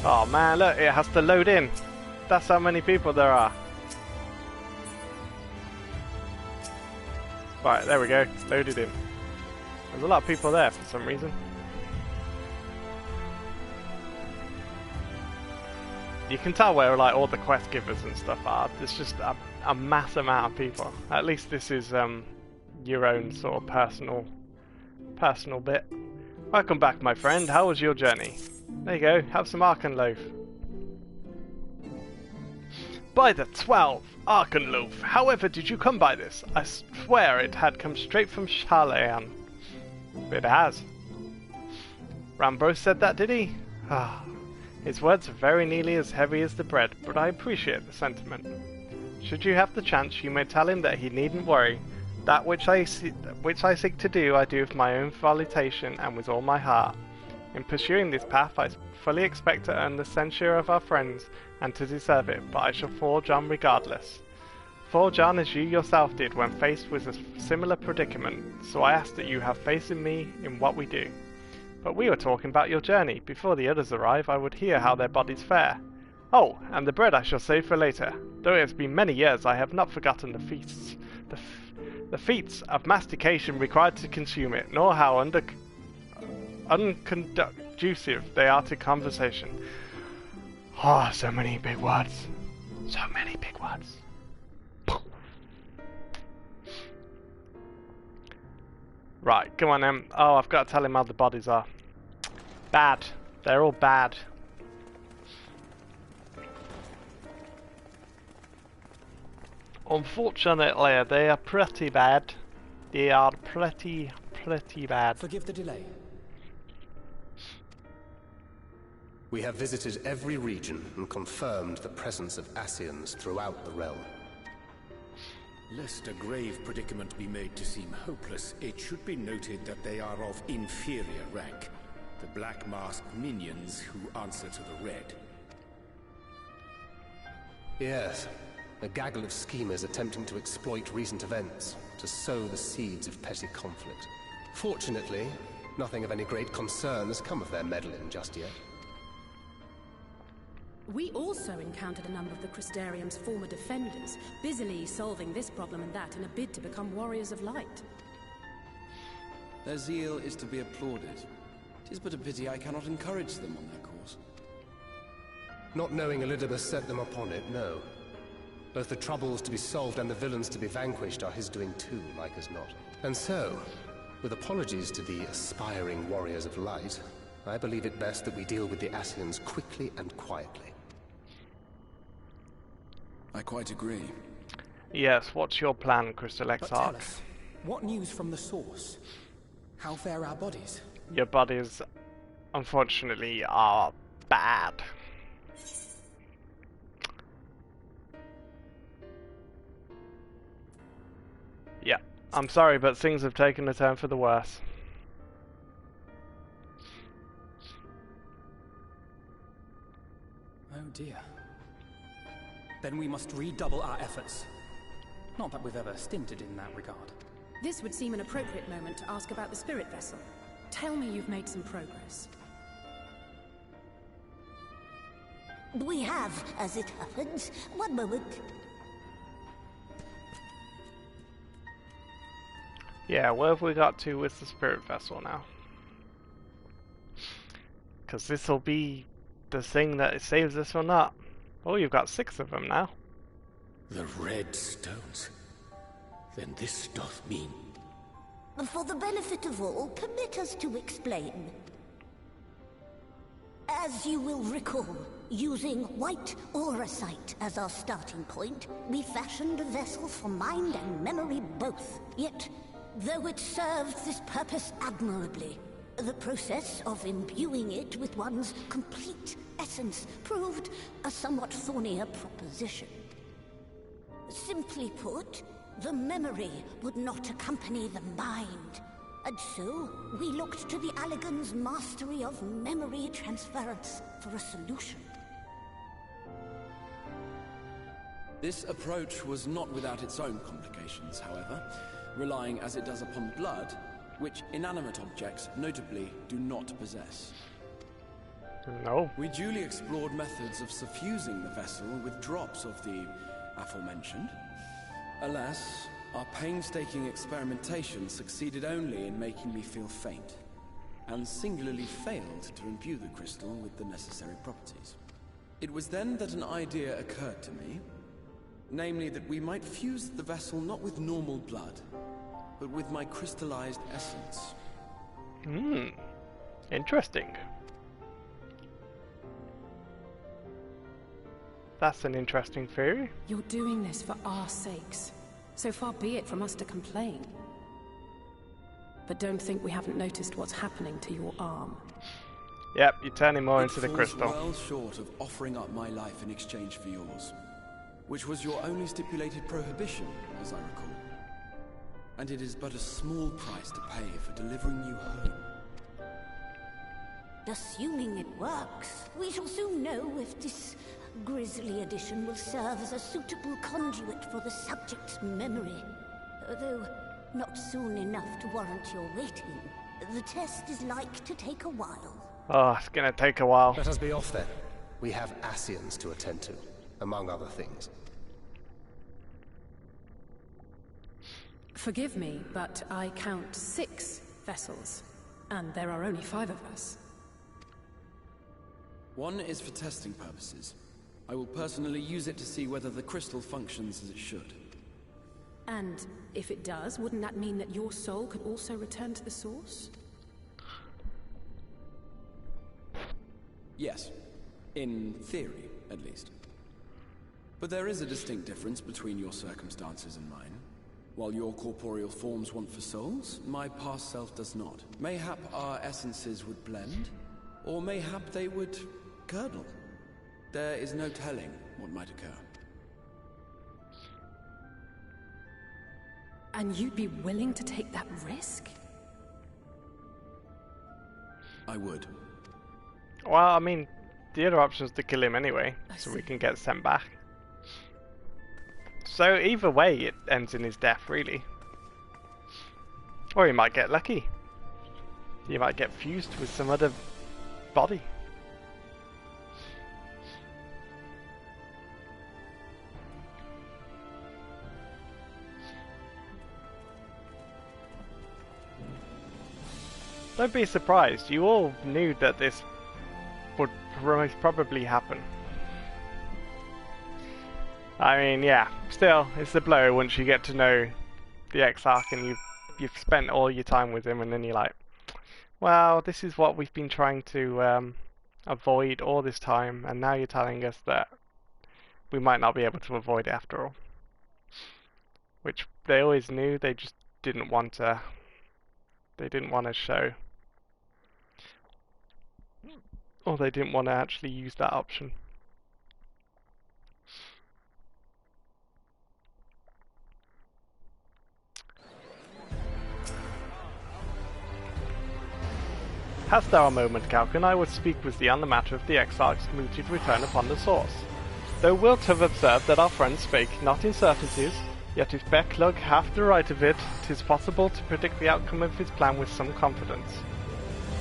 Oh man, look, it has to load in. That's how many people there are. Right, there we go. Loaded in. There's a lot of people there for some reason. You can tell where like all the quest givers and stuff are. There's just a mass amount of people. At least this is your own sort of personal bit. Welcome back, my friend. How was your journey? There you go. Have some Arkan loaf. By the 12, Arkan loaf. However did you come by this? I swear it had come straight from Shalayan. It has. Rambo said that, did he? Ah. His words are very nearly as heavy as the bread, but I appreciate the sentiment. Should you have the chance, you may tell him that he needn't worry. That which I seek to do, I do with my own volitation and with all my heart. In pursuing this path, I fully expect to earn the censure of our friends and to deserve it, but I shall forge on regardless. Forge on as you yourself did when faced with a similar predicament, so I ask that you have faith in me in what we do. But we were talking about your journey. Before the others arrive, I would hear how their bodies fare. Oh, and the bread I shall save for later. Though it has been many years, I have not forgotten the feasts. The feats of mastication required to consume it, nor how unconducive they are to conversation. Ah, so many big words. So many big words. Right, come on then. Oh, I've got to tell him how the bodies are. Bad. They're all bad. Unfortunately, they are pretty bad. They are pretty bad. Forgive the delay. We have visited every region and confirmed the presence of Ascians throughout the realm. Lest a grave predicament be made to seem hopeless, it should be noted that they are of inferior rank. The Black Masked minions who answer to the Red. Yes, a gaggle of schemers attempting to exploit recent events, to sow the seeds of petty conflict. Fortunately, nothing of any great concern has come of their meddling just yet. We also encountered a number of the Crystarium's former defenders, busily solving this problem and that in a bid to become warriors of light. Their zeal is to be applauded. 'Tis but a pity I cannot encourage them on their course. Not knowing Elidibus set them upon it, no. Both the troubles to be solved and the villains to be vanquished are his doing too, like as not. And so, with apologies to the aspiring warriors of light, I believe it best that we deal with the Ascians quickly and quietly. I quite agree. Yes, what's your plan, Crystal But tell Exarch? us, what news from the source? How fare our bodies? Your bodies, unfortunately, are bad. Yeah, I'm sorry, but things have taken a turn for the worse. Oh dear. Then we must redouble our efforts. Not that we've ever stinted in that regard. This would seem an appropriate moment to ask about the spirit vessel. Tell me you've made some progress. We have, as it happens. One moment. Yeah, where have we got to with the spirit vessel now? Because this will be the thing that saves us or not. Oh, you've got 6 of them now. The red stones. Then this doth mean... For the benefit of all, permit us to explain. As you will recall, using white auracite as our starting point, we fashioned a vessel for mind and memory both. Yet, though it served this purpose admirably, the process of imbuing it with one's complete essence proved a somewhat thornier proposition. Simply put, the memory would not accompany the mind. And so, we looked to the Allegan's mastery of memory transference for a solution. This approach was not without its own complications, however, relying as it does upon blood, which inanimate objects, notably, do not possess. No. We duly explored methods of suffusing the vessel with drops of the aforementioned. Alas, our painstaking experimentation succeeded only in making me feel faint, and singularly failed to imbue the crystal with the necessary properties. It was then that an idea occurred to me, namely that we might fuse the vessel not with normal blood, but with my crystallized essence. Interesting. That's an interesting theory. You're doing this for our sakes. So far be it from us to complain. But don't think we haven't noticed what's happening to your arm. Yep, you're turning more into the crystal. Well short of offering up my life in exchange for yours, which was your only stipulated prohibition, as I recall. And it is but a small price to pay for delivering you home. Assuming it works, we shall soon know if this grisly addition will serve as a suitable conduit for the subject's memory. Though not soon enough to warrant your waiting. The test is like to take a while. Oh, it's gonna take a while. Let us be off then. We have Ascians to attend to, among other things. Forgive me, but I count 6 vessels, and there are only 5 of us. One is for testing purposes. I will personally use it to see whether the crystal functions as it should. And if it does, wouldn't that mean that your soul could also return to the source? Yes. In theory, at least. But there is a distinct difference between your circumstances and mine. While your corporeal forms want for souls, my past self does not. Mayhap our essences would blend, or mayhap they would curdle. There is no telling what might occur. And you'd be willing to take that risk? I would. Well, I mean, the other option is to kill him anyway, so we can get sent back. So either way, it ends in his death, really. Or he might get lucky. He might get fused with some other body. Don't be surprised, you all knew that this would probably happen. I mean, yeah, still, it's a blow once you get to know the Exarch and you've spent all your time with him, and then you're like, well, this is what we've been trying to avoid all this time, and now you're telling us that we might not be able to avoid it after all. Which they always knew, they just didn't want to. They didn't want to show. Or they didn't want to actually use that option. Hast thou a moment, Calcan? I would speak with thee on the matter of the Exarch's mooted return upon the source. Thou wilt have observed that our friend spake not in certainties, yet if Becklug hath the right of it, 'tis possible to predict the outcome of his plan with some confidence.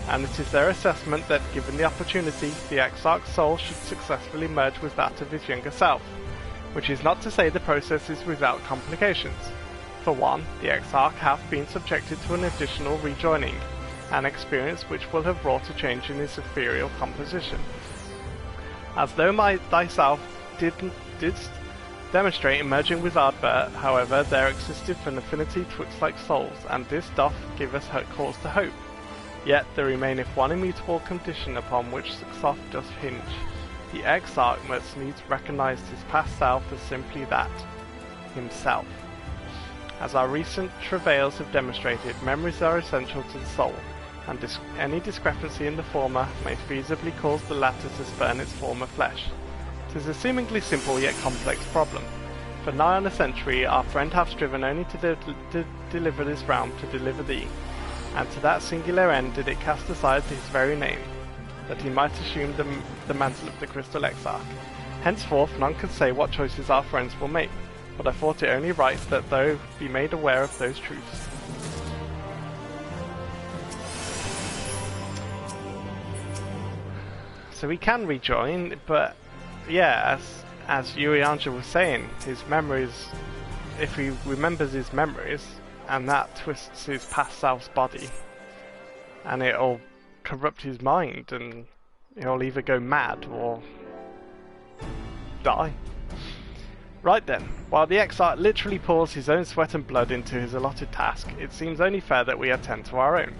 And it is their assessment that, given the opportunity, the Exarch's soul should successfully merge with that of his younger self, which is not to say the process is without complications. For one, the Exarch hath been subjected to an additional rejoining, an experience which will have wrought a change in his ethereal composition. As thou thyself didst demonstrate in merging with Ardbert, however, there existeth an affinity twixt like souls, and this doth give us cause to hope. Yet there remaineth one immutable condition upon which success doth hinge. The Exarch must needs recognise his past self as simply that, himself. As our recent travails have demonstrated, memories are essential to the soul, and any discrepancy in the former may feasibly cause the latter to spurn its former flesh. 'Tis a seemingly simple yet complex problem. For nigh on a century our friend hath striven only to deliver this realm to deliver thee, and to that singular end did it cast aside his very name, that he might assume the mantle of the Crystal Exarch. Henceforth none can say what choices our friends will make, but I thought it only right that thou be made aware of those truths. so he can rejoin, but yeah, as Urianger was saying, his memories, if he remembers his memories, and that twists his past self's body, and it'll corrupt his mind, and he'll either go mad or die. Right then, while the exile literally pours his own sweat and blood into his allotted task, it seems only fair that we attend to our own.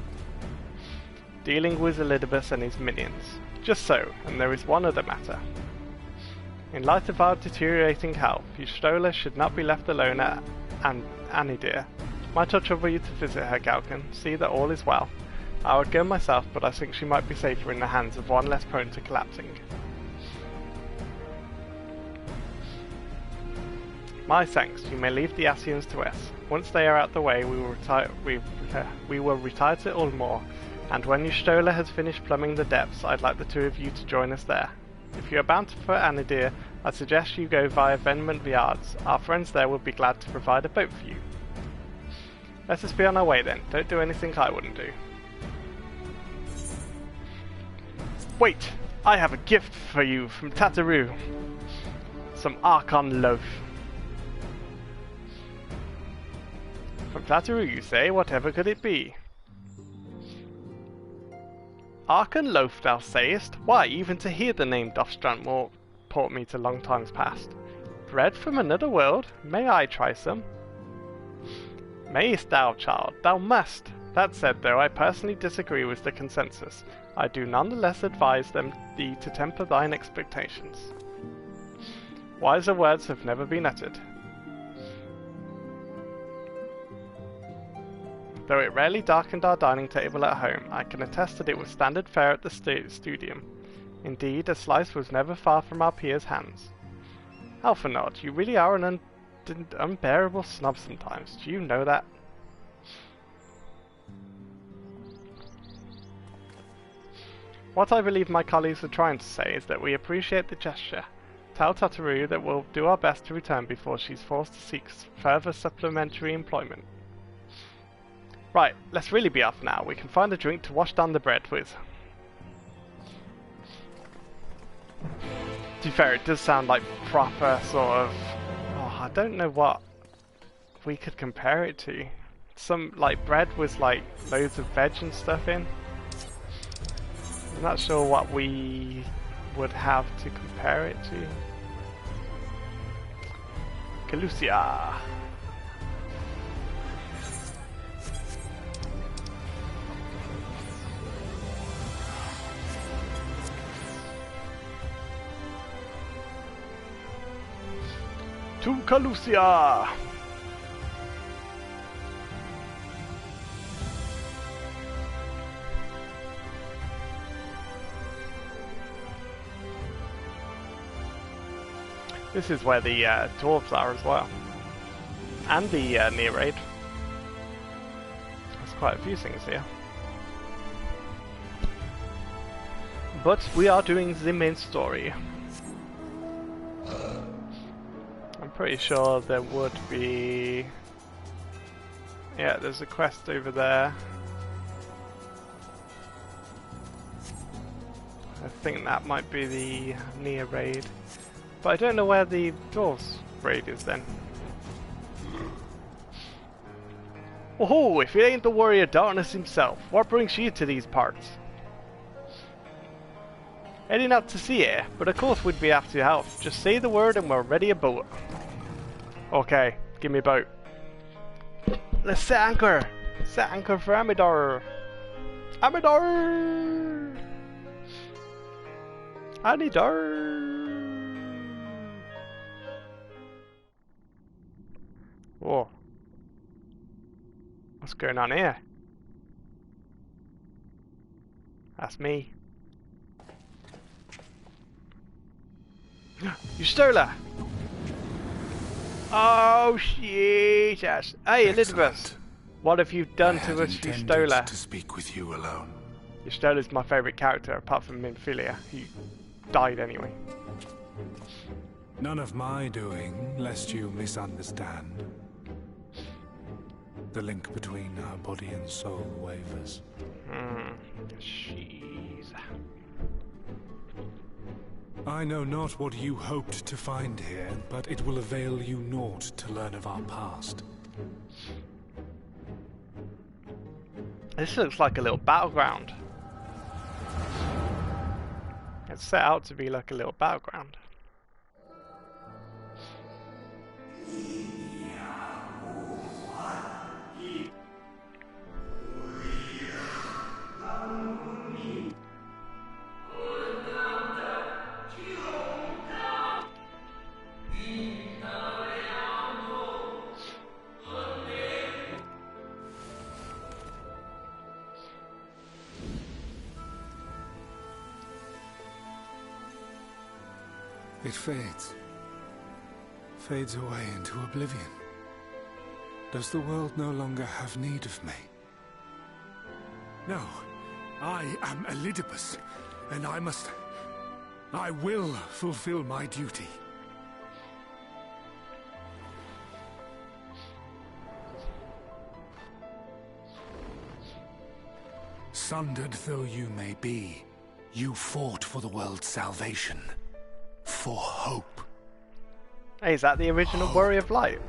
Dealing with Elidibus and his minions. Just so, and there is one other matter. In light of our deteriorating health, Y'shtola should not be left alone at Anidir. Might I trouble you to visit her, Galkin, see that all is well. I would go myself, but I think she might be safer in the hands of one less prone to collapsing. My thanks, you may leave the Ascians to us. Once they are out the way, we will retire to Ulmor, and when Y'shtola has finished plumbing the depths, I'd like the two of you to join us there. If you are bound for Anidir, I suggest you go via Venement Viards. Our friends there would be glad to provide a boat for you. Let us be on our way then. Don't do anything I wouldn't do. Wait! I have a gift for you from Tataru. Some Archon loaf. From Tataru, you say? Whatever could it be? Archon loaf, thou sayest? Why, even to hear the name doth transport me to long times past. Bread from another world? May I try some? Mayest thou, child? Thou must! That said, though I personally disagree with the consensus, I do nonetheless advise thee to temper thine expectations. Wiser words have never been uttered. Though it rarely darkened our dining table at home, I can attest that it was standard fare at the studium. Indeed, a slice was never far from our peers' hands. Alphinaud, you really are an unbearable snob sometimes. Do you know that? What I believe my colleagues are trying to say is that we appreciate the gesture. Tell Tataru that we'll do our best to return before she's forced to seek further supplementary employment. Right, let's really be off now. We can find a drink to wash down the bread with. To be fair, it does sound like proper sort of... Oh, I don't know what we could compare it to. Some, like, bread with, like, loads of veg and stuff in. I'm not sure what we would have to compare it to. Calusia. To Calusia! This is where the dwarves are as well. And the near raid. There's quite a few things here. But we are doing the main story. I'm pretty sure there would be... Yeah, there's a quest over there. I think that might be the near raid. But I don't know where the dwarves raid is then. Oh, if it ain't the warrior Darkness himself, what brings you to these parts? Heading out to sea here, but of course we'd be after your help. Just say the word and we're ready a boat. Okay, give me a boat. Let's set anchor! Set anchor for Amaurot! Amaurot! Anidir! Whoa. What's going on here? That's me. Y'shtola! Oh shit! Hey, Elizabeth! What have you done to us, Y'shtola? To speak with you alone. Y'shtola's my favourite character, apart from Minfilia, who died anyway. None of my doing, lest you misunderstand. The link between our body and soul wavers. Jeez. I know not what you hoped to find here, but it will avail you naught to learn of our past. This looks like a little battleground. It's set out to be like a little battleground. It fades away into oblivion. Does the world no longer have need of me? No, I am Elidibus, and I will fulfill my duty. Sundered though you may be, you fought for the world's salvation. For hope. Hey, is that the original Warrior of Light?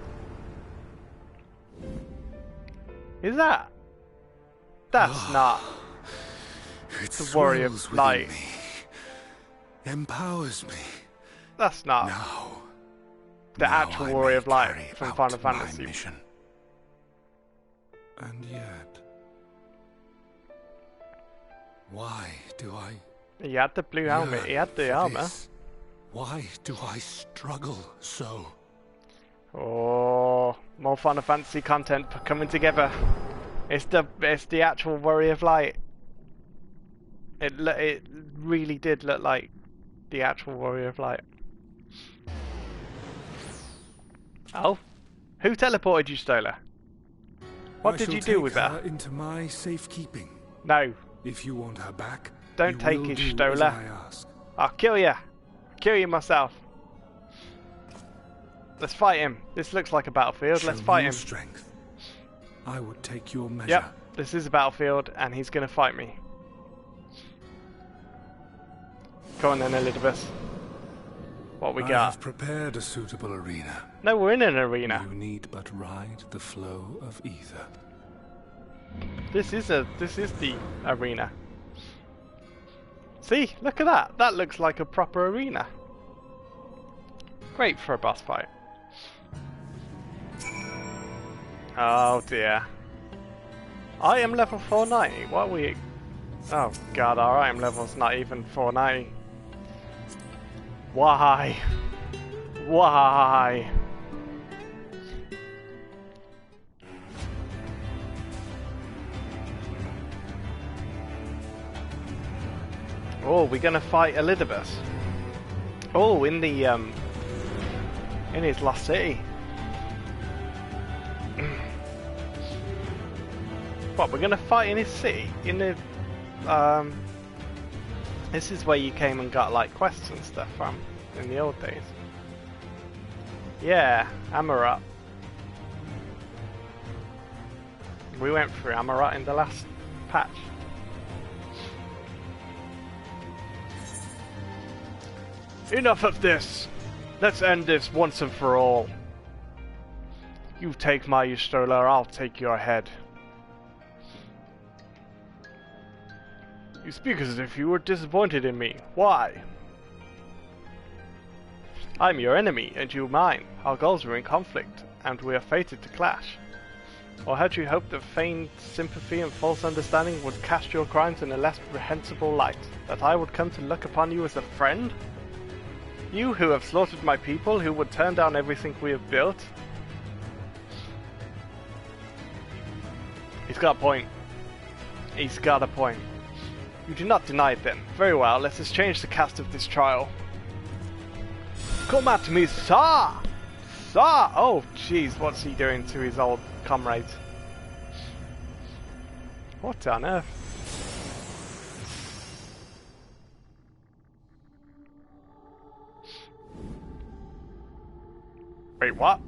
Is that? That's not the Warrior of Light. Me, empowers me. That's not the actual Warrior of Light from Final Fantasy. Mission. And yet, why do I? He had the blue helmet. He had the armor. Why do I struggle so? Oh, more Final Fantasy content coming together. It's the actual Warrior of Light. It really did look like the actual Warrior of Light. Oh, who teleported you, Stola? What did you do with her? Into my safekeeping. No. If you want her back, don't take it, Stola. I'll kill you. Kill you myself. Let's fight him. This looks like a battlefield. Let's fight him. Strength. I would take your measure. Yep, this is a battlefield, and he's gonna fight me. Go on then, Elidibus. What we got? I have prepared a suitable arena. No, we're in an arena. You need but ride the flow of ether. This is the arena. See, look at that. That looks like a proper arena. Great for a boss fight. Oh dear. I am level 490. What are we? Oh god, our item level's not even 490. Why? Why? Oh, we're gonna fight Elidibus. Oh, in the in his lost city. What, we're gonna fight in his city? In the this is where you came and got like quests and stuff from in the old days. Yeah, Amaurot. We went through Amaurot in the last patch. Enough of this! Let's end this once and for all. You take my Y'shtola, I'll take your head. You speak as if you were disappointed in me. Why? I'm your enemy, and you mine. Our goals were in conflict, and we are fated to clash. Or had you hoped that feigned sympathy and false understanding would cast your crimes in a less reprehensible light? That I would come to look upon you as a friend? You who have slaughtered my people, who would turn down everything we have built? He's got a point. He's got a point. You do not deny it then. Very well, let us change the cast of this trial. Come at me, sir! Sir! Oh, jeez, what's he doing to his old comrades? What on earth? Wait, what?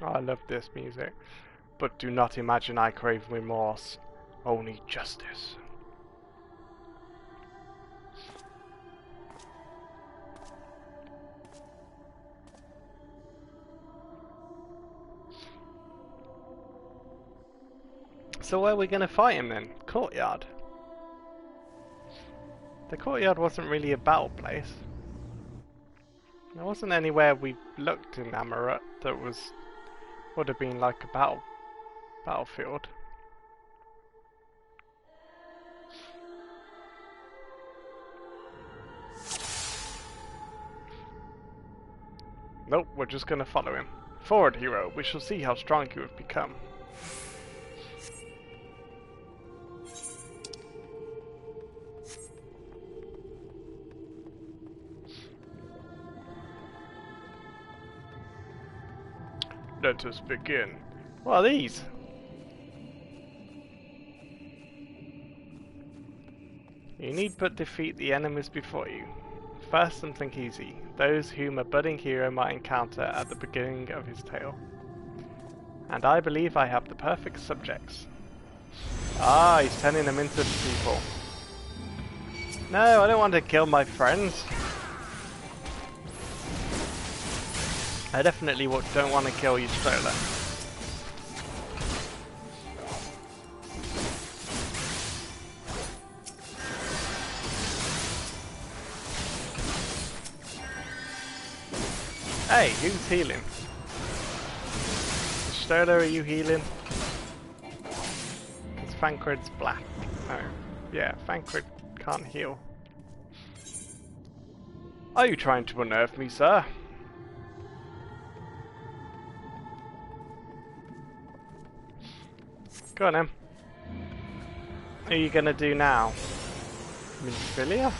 I love this music. But do not imagine I crave remorse, only justice. So where are we going to fight him then? Courtyard? The courtyard wasn't really a battle place. There wasn't anywhere we looked in Amaurot that would have been like a battlefield. Nope, we're just going to follow him. Forward, hero. We shall see how strong you have become. Let us begin. What are these? You need but defeat the enemies before you. First, something easy. Those whom a budding hero might encounter at the beginning of his tale. And I believe I have the perfect subjects. Ah, he's turning them into people. No, I don't want to kill my friends. I definitely don't want to kill you, Stroller. Hey, who's healing? Stroller, are you healing? Because Thancred's black. No. Yeah, Thancred can't heal. Are you trying to unnerve me, sir? Go on then. What are you gonna do now? Minfilia?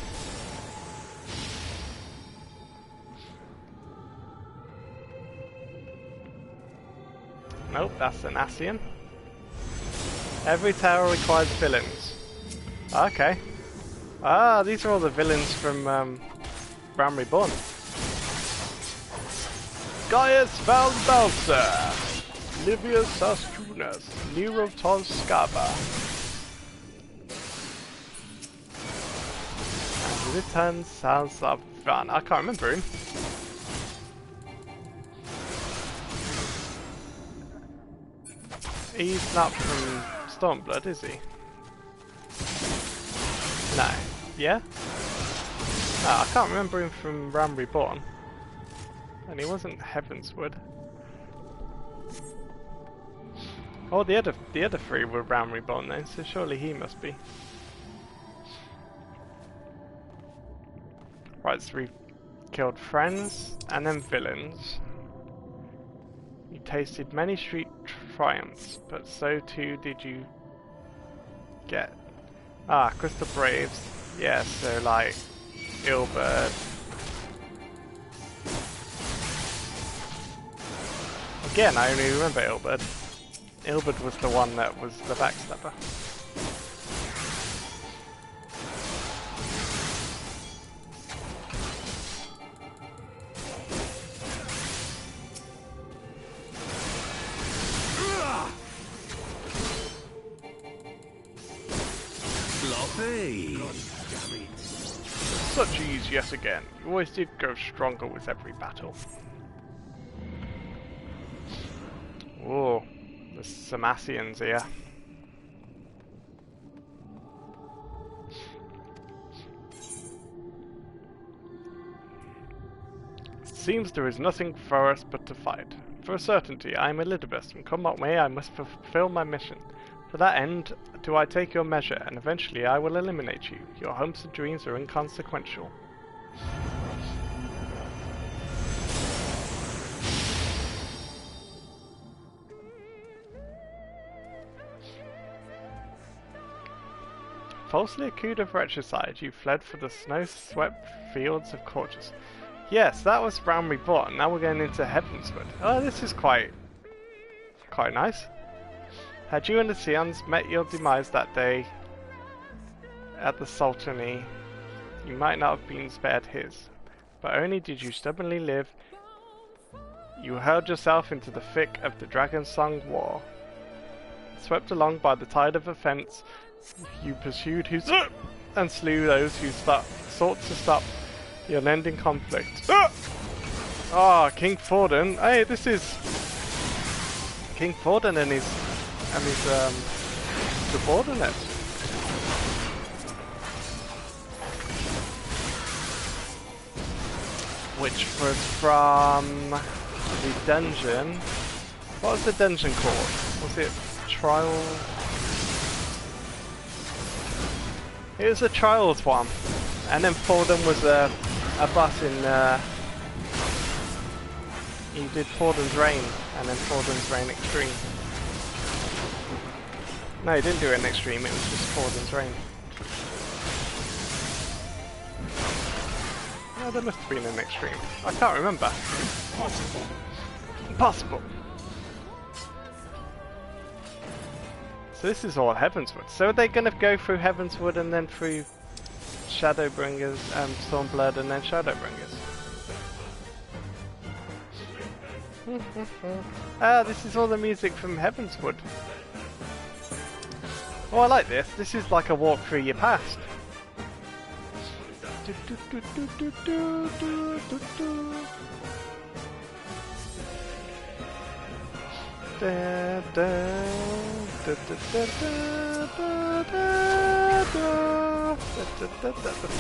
Nope, that's an Ascian. Every tower requires villains. Okay. Ah, these are all the villains from Realm Reborn. Gaius Valbalsa, Livius Astrunas, Nerotos Scaba. And Litan Salsavan. I can't remember him. He's not from Stormblood, is he? No. Yeah? No, I can't remember him from Realm Reborn. And he wasn't Heavensward. Oh, the other three were Realm Reborn then, so surely he must be. Right, so we've killed friends and then villains. You tasted many street triumphs, but so too did you get... Ah, Crystal Braves. Yeah, so like... Ilberd. Again, I only remember Ilberd. Ilberd was the one that was the backstabber. Such ease yet again. You always did grow stronger with every battle. Whoa, there's some Ascians here. Seems there is nothing for us but to fight. For a certainty, I am Elidibus, and come what may, I must fulfill my mission. For that end, do I take your measure, and eventually I will eliminate you. Your hopes and dreams are inconsequential. Falsely accused of regicide, you fled for the snow-swept fields of Corchus. Yes, that was Realm Reborn. Now we're going into Heavensward. Oh, this is quite nice. Had you and the Sions met your demise that day at the Sultany, you might not have been spared his. But only did you stubbornly live You hurled yourself into the thick of the Dragonsong War. Swept along by the tide of offense, you pursued and slew those who sought to stop the unending conflict. Ah, King Fordham. Hey, this is King Fordham and his subordinate. Which was from the dungeon. What was the dungeon called? Was it Trial? It was a Trials one. And then Fordham was a boss in he did Fordham's Reign and then Fordham's Reign Extreme. No, he didn't do an Extreme, it was just Fordham's Reign. No, there must have been an Extreme. I can't remember. Impossible. So this is all Heavenswood. So are they going to go through Heavenswood and then through Shadowbringers and Stormblood and then Shadowbringers? Ah, this is all the music from Heavenswood. Oh, I like this. This is like a walk through your past. The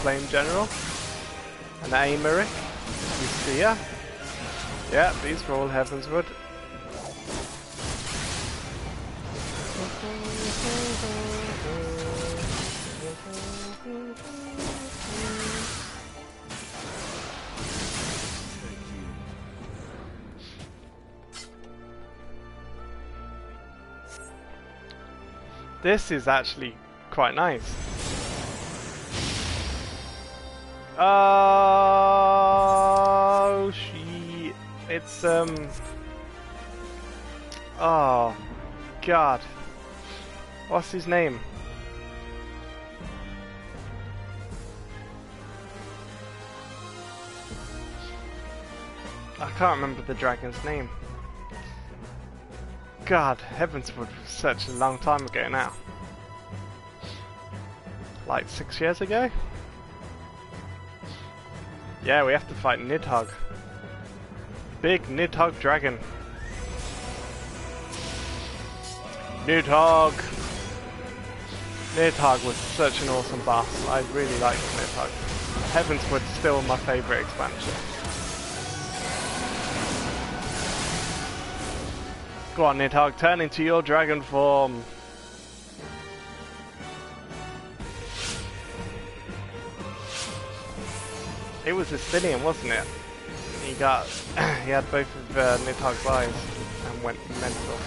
Flame General and Amaurot, Riqi-Tio. Yeah, these are all Heavenswood. This is actually quite nice. Oh, it's oh god, what's his name? I can't remember the dragon's name. God, Heavenswood was such a long time ago now. Like 6 years ago? Yeah, we have to fight Nidhogg. Big Nidhogg dragon. Nidhogg! Nidhogg was such an awesome boss. I really liked Nidhogg. Heavenswood's still my favourite expansion. Go on, Nidhogg, turn into your dragon form. It was Estinian, wasn't it? He had both of Nidhogg's eyes and went mental.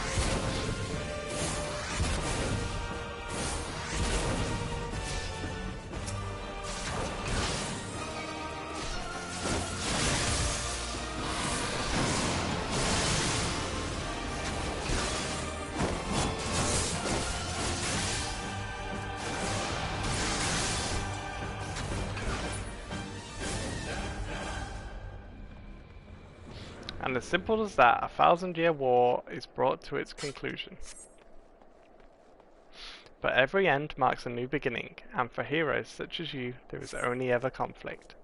And as simple as that, a 1000-year war is brought to its conclusion. But every end marks a new beginning, and for heroes such as you, there is only ever conflict.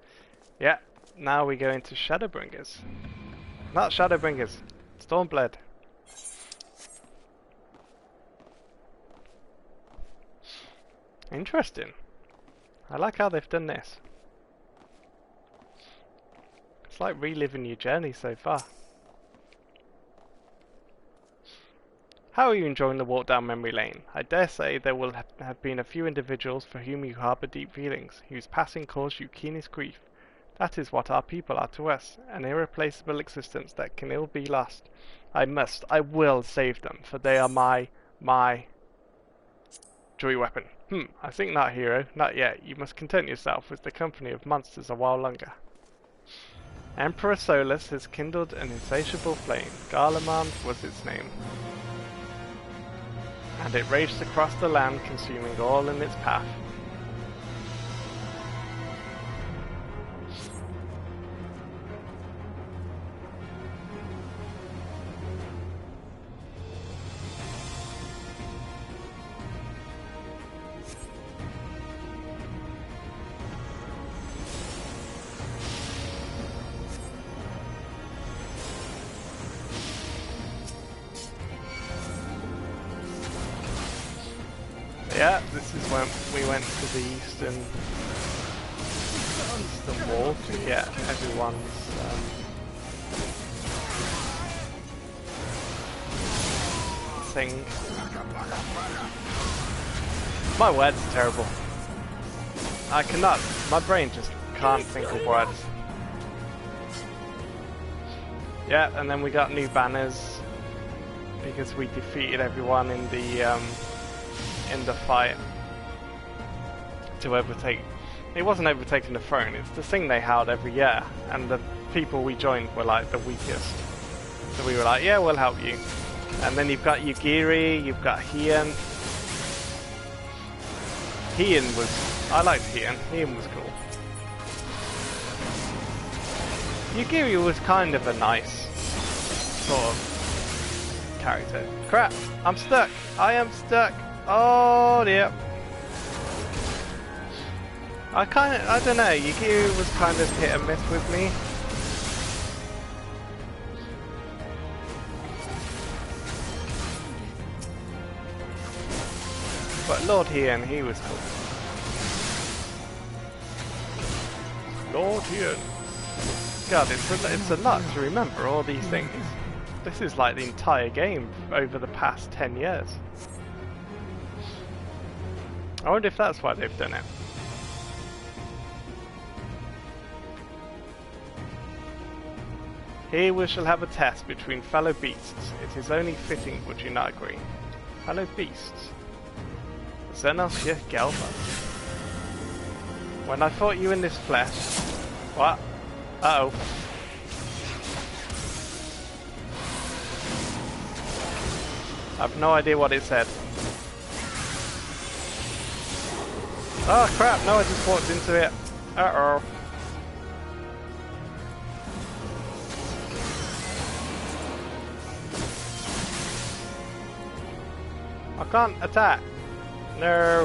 Yeah, now we go into Shadowbringers. Not Shadowbringers, Stormblood. Interesting. I like how they've done this. It's like reliving your journey so far. How are you enjoying the walk down memory lane? I dare say there will have been a few individuals for whom you harbour deep feelings, whose passing caused you keenest grief. That is what our people are to us, an irreplaceable existence that can ill be lost. I will save them, for they are my joy weapon. I think not, hero, not yet. You must content yourself with the company of monsters a while longer. Emperor Solus has kindled an insatiable flame. Garlemald was its name. And it raged across the land, consuming all in its path. Yeah, this is when we went to the eastern wall to get everyone's thing. My words are terrible. I cannot, my brain just can't think of words. Yeah, and then we got new banners because we defeated everyone in the fight to overtake. It wasn't overtaking the throne, it's the thing they held every year, and the people we joined were like the weakest. So we were like, yeah, we'll help you. And then you've got Yugiri, you've got Heian. Heian was, I liked Heian. Heian was cool. Yugiri was kind of a nice sort of character. Crap, I'm stuck. I am stuck. Oh dear. I don't know, Yugiri was kind of hit and miss with me. But Lord Heian, he was cool. Lord Heian. God, it's a lot to remember all these things. This is like the entire game over the past 10 years. I wonder if that's why they've done it. Here we shall have a test between fellow beasts. It is only fitting, would you not agree? Fellow beasts. Xenos Yeh Gelba. When I fought you in this flesh... What? Uh-oh. I've no idea what it said. Oh crap, no, I just walked into it. Uh-oh. I can't attack. No.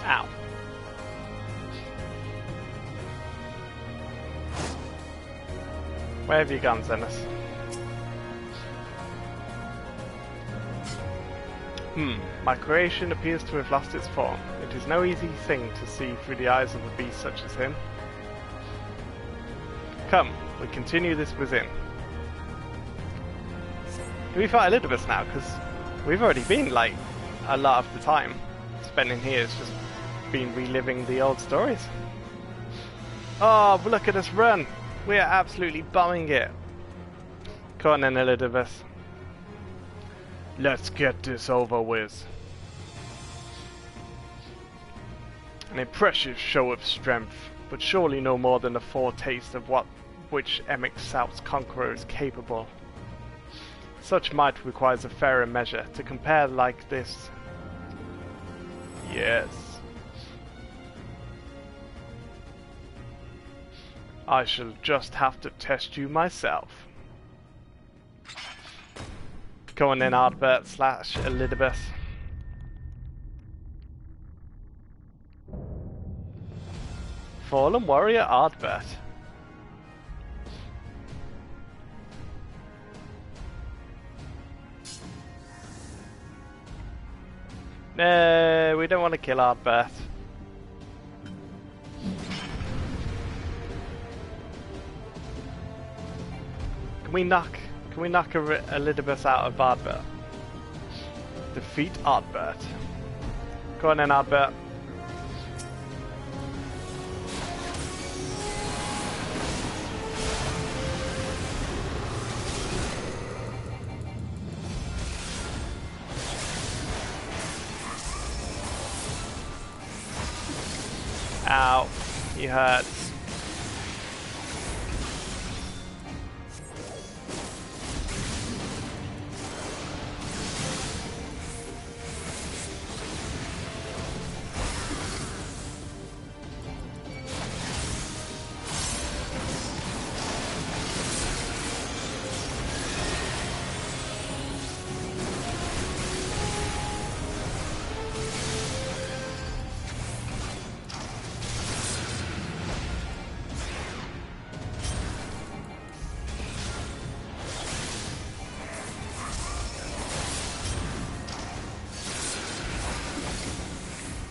Ow. Where have you gone, Xenos? My creation appears to have lost its form. It is no easy thing to see through the eyes of a beast such as him. Come, we continue this within. Can we fight Elizabeth now? Because we've already been, like, a lot of the time spending here is just been reliving the old stories. Oh, look at us run! We are absolutely bombing it. Come on then, Elizabeth. Let's get this over with. An impressive show of strength, but surely no more than a foretaste of which Emic South's conqueror is capable. Such might requires a fairer measure. To compare like this... Yes. I shall just have to test you myself. Go on then, Ardbert / Elizabeth. Fallen warrior Ardbert. No, we don't want to kill Ardbert. Can we knock Elizabeth out of Ardbert? Defeat Ardbert. Go on then, Ardbert. Ow, he hurts.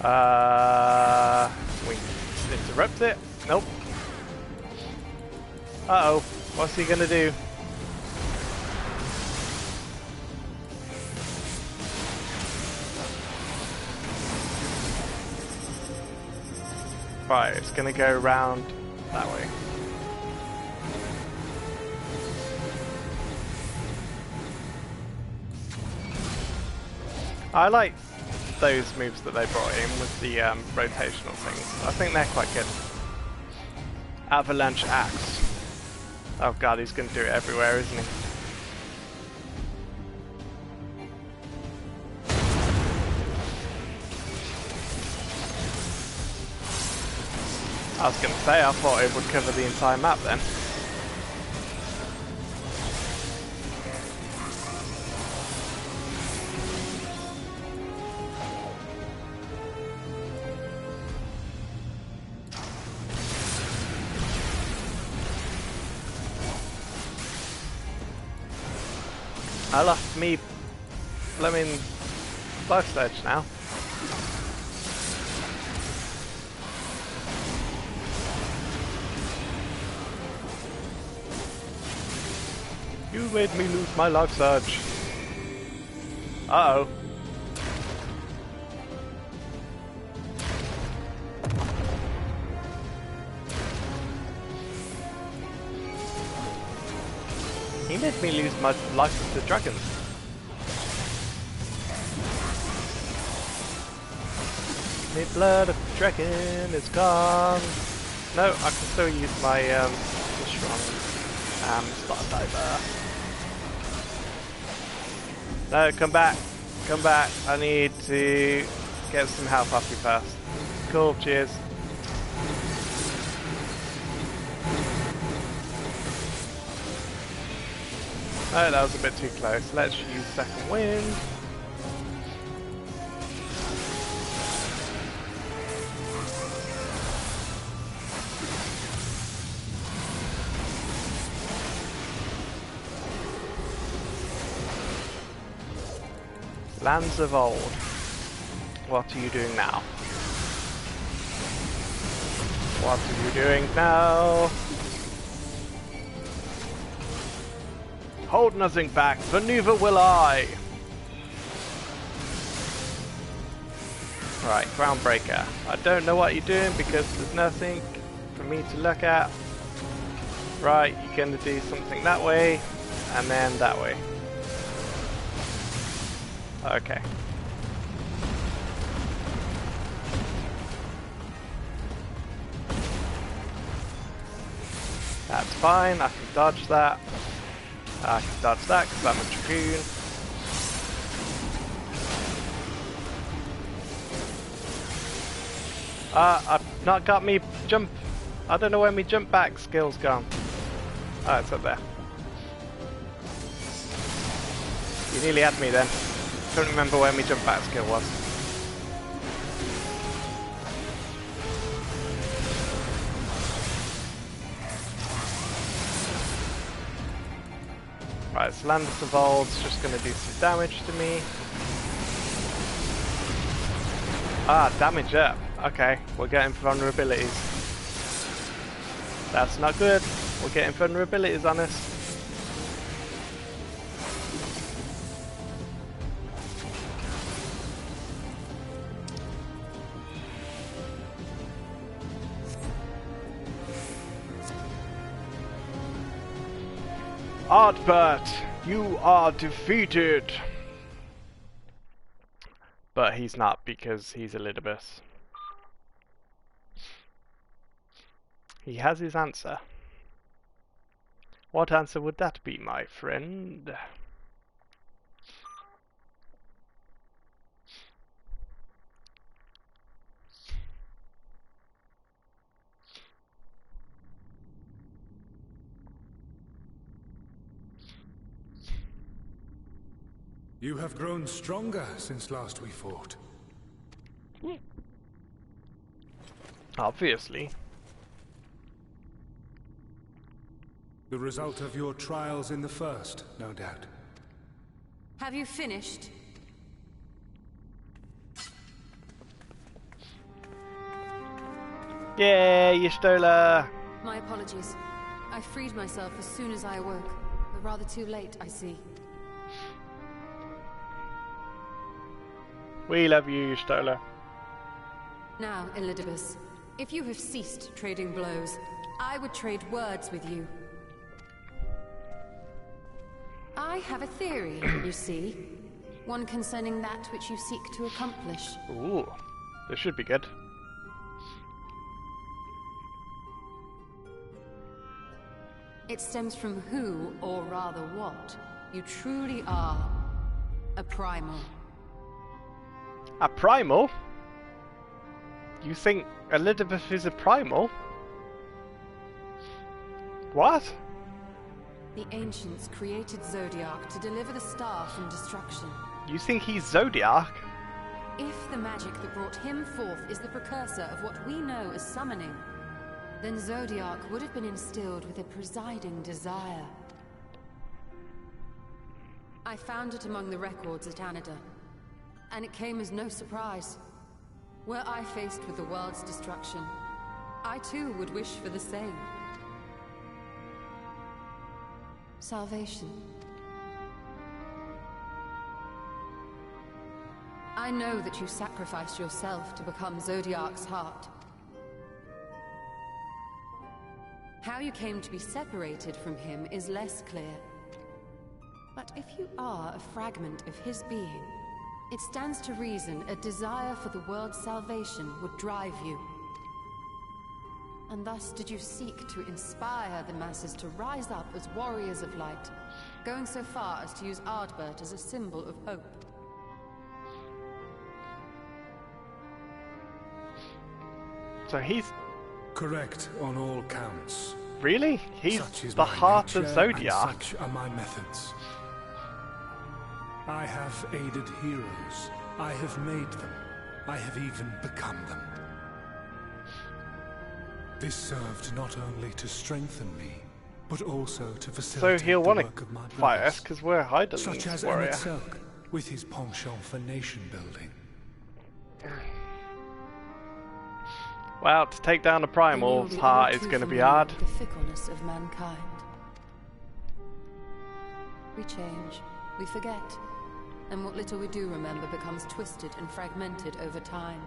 We interrupt it? Nope. Uh-oh. What's he gonna do? Right, it's gonna go round that way. I like those moves that they brought in with the rotational things. I think they're quite good. Avalanche Axe. Oh god, he's gonna do it everywhere, isn't he? I was gonna say, I thought it would cover the entire map then. I lost me blooming life surge now. You made me lose my life surge. Uh-oh. He made me lose my life with the dragons. The blood of the dragon is gone. No, I can still use my strong star diver. No, come back. Come back. I need to get some health off you first. Cool, cheers. Oh, that was a bit too close. Let's use second wind. Lands of Old. What are you doing now? What are you doing now? Hold nothing back, for neither will I! Right, Groundbreaker. I don't know what you're doing because there's nothing for me to look at. Right, you're gonna do something that way, and then that way. Okay. That's fine, I can dodge that. I can dodge that because I'm a Dragoon. I've not got me jump. I don't know where my jump back skill's gone. Oh, it's up there. You nearly had me then. Couldn't remember where my jump back skill was. Right, so Landis of Old's just going to do some damage to me. Ah, damage up. Okay, we're getting vulnerabilities. That's not good. We're getting vulnerabilities on us. Ardbert, you are defeated. But he's not because he's Elidibus. He has his answer. What answer would that be, my friend? You have grown stronger since last we fought. Obviously. The result of your trials in the first, no doubt. Have you finished? Yay, you stole her! My apologies. I freed myself as soon as I awoke, but rather too late, I see. We love you, you stole her. Now, Elidibus, if you have ceased trading blows, I would trade words with you. I have a theory, you see. One concerning that which you seek to accomplish. Ooh, this should be good. It stems from who, or rather what, you truly are. A primal. A primal? You think Elizabeth is a primal? What? The ancients created Zodiac to deliver the star from destruction. You think he's Zodiac? If the magic that brought him forth is the precursor of what we know as summoning, then Zodiac would have been instilled with a presiding desire. I found it among the records at Anida, and it came as no surprise. Were I faced with the world's destruction, I too would wish for the same. Salvation. I know that you sacrificed yourself to become Zodiac's heart. How you came to be separated from him is less clear. But if you are a fragment of his being, it stands to reason a desire for the world's salvation would drive you. And thus did you seek to inspire the masses to rise up as warriors of light, going so far as to use Ardbert as a symbol of hope. So he's... Correct on all counts. Really? He's Such is the my heart of nature, Zodiac. and such are my methods. I have aided heroes. I have made them. I have even become them. This served not only to strengthen me, but also to facilitate So he'll the want work of my to fight us brothers, because we're Heidelberg's such as warrior. Amaurot, with his penchant for nation building. Well, to take down a primal's heart is going to be hard. The fickleness of mankind. We change, we forget, and what little we do remember becomes twisted and fragmented over time.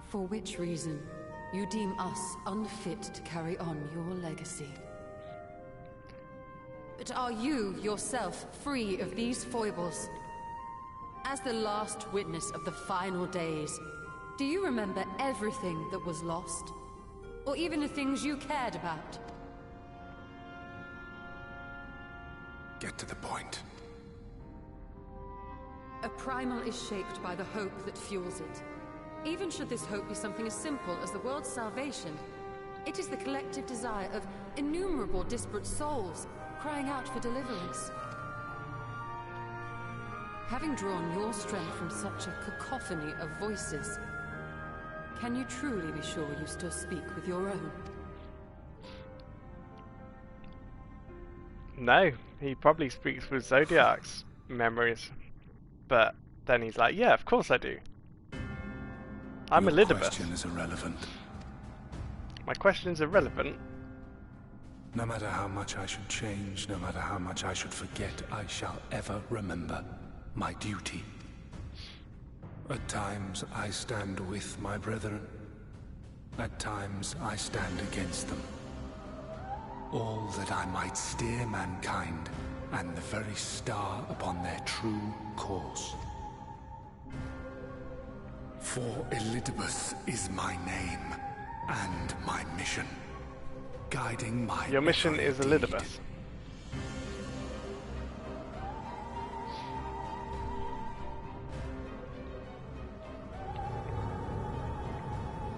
For which reason, you deem us unfit to carry on your legacy. But are you, yourself, free of these foibles? As the last witness of the final days, do you remember everything that was lost? Or even the things you cared about? Get to the point. A primal is shaped by the hope that fuels it. Even should this hope be something as simple as the world's salvation, it is the collective desire of innumerable disparate souls crying out for deliverance. Having drawn your strength from such a cacophony of voices, can you truly be sure you still speak with your own? No, he probably speaks with Zodiac's memories. But then he's like, yeah, of course I do. I'm Your Elizabeth. question is irrelevant. My question's irrelevant. No matter how much I should change, no matter how much I should forget, I shall ever remember my duty. At times I stand with my brethren. At times I stand against them. All that I might steer mankind and the very star upon their true course. For Elidibus is my name and my mission, guiding my Your mission every is deed. Elizabeth.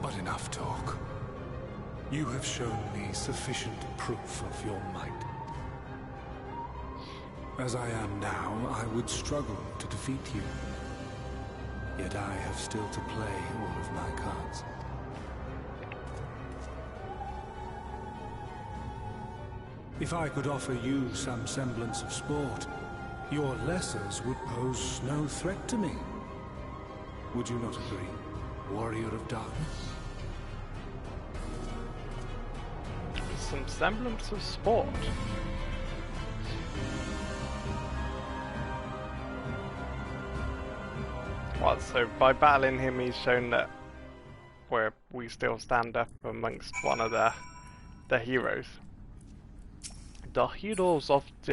But enough talk. You have shown me sufficient proof of your might. As I am now, I would struggle to defeat you. Yet I have still to play all of my cards. If I could offer you some semblance of sport, your lessers would pose no threat to me. Would you not agree, warrior of darkness? some semblance of sport. What, so by battling him he's shown that we still stand up amongst one of the heroes. The heroes of the